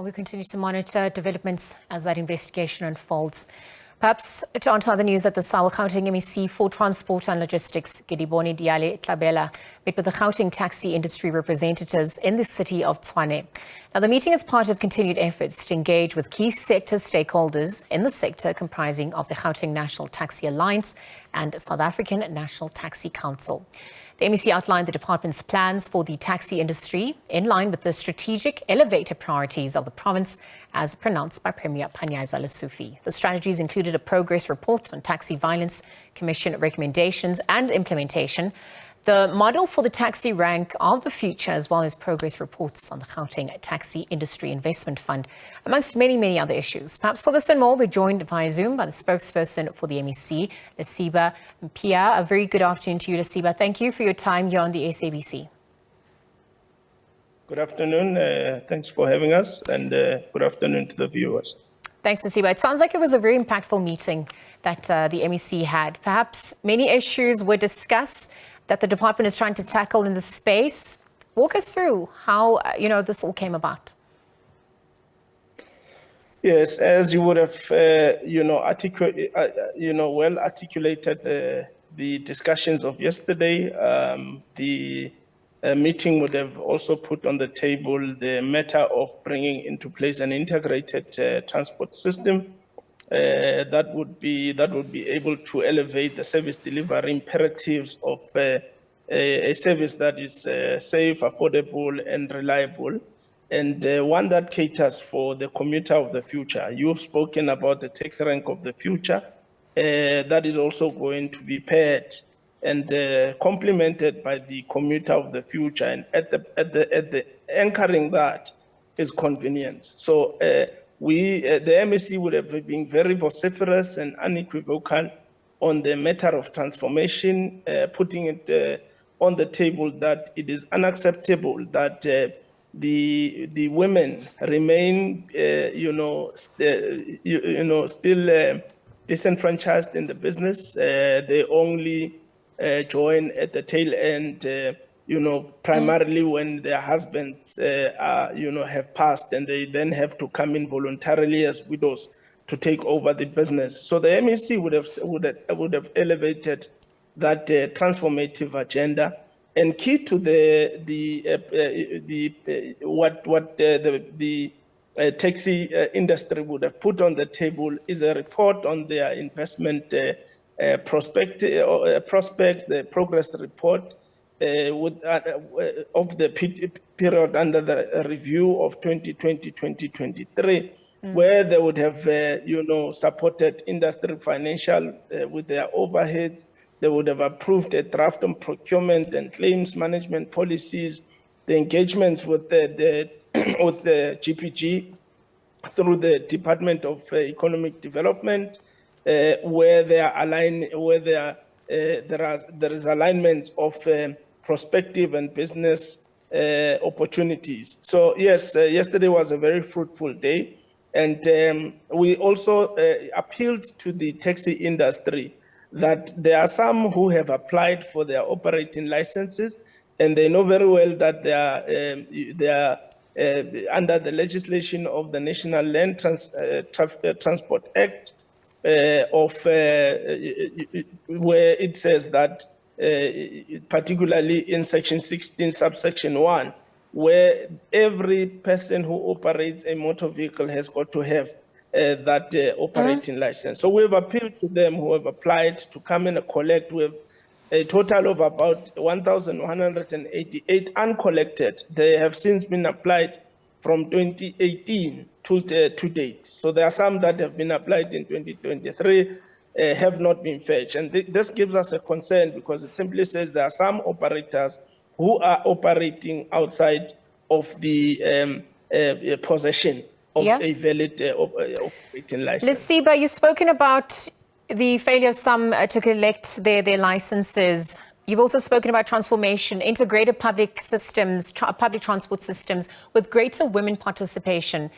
We continue to monitor developments as that investigation unfolds. Perhaps to answer the news at the Gauteng MEC for Transport and Logistics, Kedibone Diale-Tlabela met with the Gauteng Taxi Industry representatives in the City of Tshwane. Now, the meeting is part of continued efforts to engage with key sector stakeholders in the sector comprising of the Gauteng National Taxi Alliance and South African National Taxi Council. The MEC outlined the department's plans for the taxi industry in line with the strategic elevator priorities of the province as pronounced by Premier Panyaza Lesufi. The strategies included a progress report on taxi violence, commission recommendations and implementation, the model for the taxi rank of the future, as well as progress reports on the Gauteng Taxi Industry Investment Fund, amongst many other issues. Perhaps for this and more, we're joined via Zoom by the spokesperson for the MEC, Lesiba Mpya. A very good afternoon to you, Lesiba. Thank you for your time here on the SABC. Good afternoon. Thanks for having us, and good afternoon to the viewers. Thanks, Lesiba. It sounds like it was a very impactful meeting that the MEC had. Perhaps many issues were discussed that the department is trying to tackle in the space. Walk us through how this all came about. Yes, as you would have well articulated the discussions of yesterday. The meeting would have also put on the table the matter of bringing into place an integrated transport system that would be able to elevate the service delivery imperatives of a service that is safe, affordable, and reliable, and one that caters for the commuter of the future. You've spoken about the taxi rank of the future that is also going to be paired and complemented by the commuter of the future, and at the anchoring that is convenience. So the MEC would have been very vociferous and unequivocal on the matter of transformation, putting it on the table that it is unacceptable that the women remain, still disenfranchised in the business. They only join at the tail end, primarily when their husbands, have passed, and they then have to come in voluntarily as widows to take over the business. So the MEC would have elevated that transformative agenda, and key to what the taxi industry would have put on the table is a report on their investment prospects, the progress report of the period under the review of 2020-2023, where they would have, supported industry financial with their overheads. They would have approved a draft on procurement and claims management policies, the engagements with the GPG through the Department of Economic Development, where there is alignment of prospective and business opportunities. So yes, yesterday was a very fruitful day, and we also appealed to the taxi industry that there are some who have applied for their operating licenses, and they know very well that they are under the legislation of the National Land Transport Act, where it says that, particularly in Section 16, subsection 1, where every person who operates a motor vehicle has got to have that operating license. So we've appealed to them who have applied to come and collect. We have a total of about 1,188 uncollected. They have since been applied from 2018 to date. So there are some that have been applied in 2023, have not been fetched. And this gives us a concern, because it simply says there are some operators who are operating outside of the possession of a valid operating license. Lesiba, you've spoken about the failure of some to collect their licenses. You've also spoken about transformation, integrated public systems, public transport systems with greater women participation.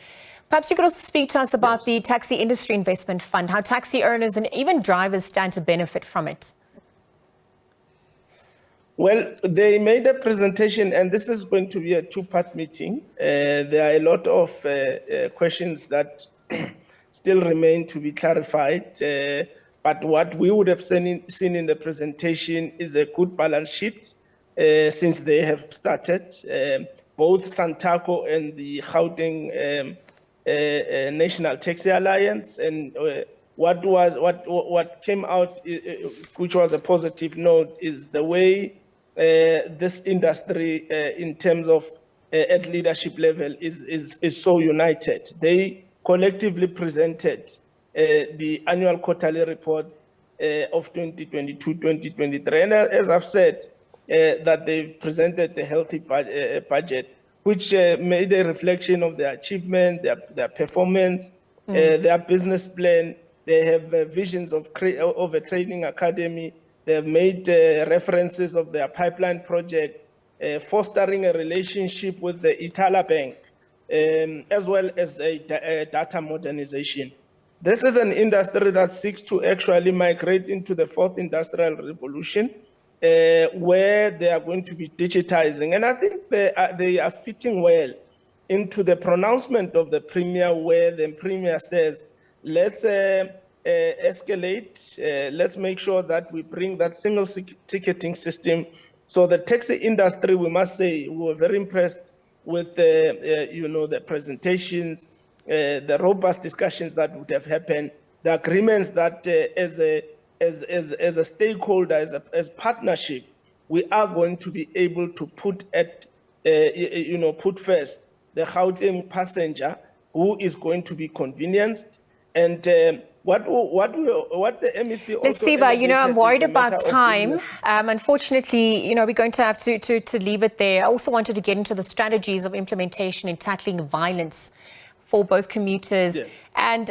Perhaps you could also speak to us about the Taxi Industry Investment Fund, how taxi owners and even drivers stand to benefit from it. Well, they made a presentation, and this is going to be a two-part meeting. There are a lot of questions that still remain to be clarified. But what we would have seen in the presentation is a good balance sheet since they have started. Both Santaco and the Gauteng National Taxi Alliance, and what came out, which was a positive note, is the way this industry, in terms of at leadership level, is so united. They collectively presented the annual quarterly report of 2022-2023, and as I've said, that they presented a healthy budget, which made a reflection of their achievement, their performance, their business plan. They have visions of a training academy. They have made references of their pipeline project, fostering a relationship with the Itala Bank, as well as a data modernization. This is an industry that seeks to actually migrate into the fourth industrial revolution, where they are going to be digitizing. And I think they are fitting well into the pronouncement of the Premier, where the Premier says, let's escalate, let's make sure that we bring that single ticketing system. So the taxi industry, we must say, we were very impressed with the presentations, the robust discussions that would have happened, the agreements that as a stakeholder, as partnership, we are going to be able to put first the Gauteng passenger, who is going to be convenienced, and what the MEC also Lesiba, I'm worried about time. Unfortunately, we're going to have to leave it there. I also wanted to get into the strategies of implementation in tackling violence for both commuters and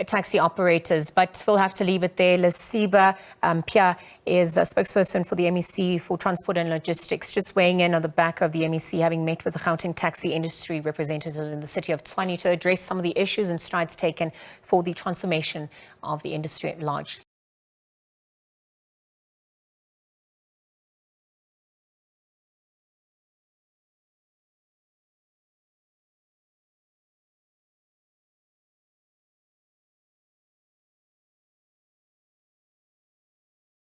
taxi operators, but we'll have to leave it there. Lesiba Mpya is a spokesperson for the MEC for Transport and Logistics, just weighing in on the back of the MEC having met with the Gauteng Taxi Industry representatives in the City of Tshwane to address some of the issues and strides taken for the transformation of the industry at large.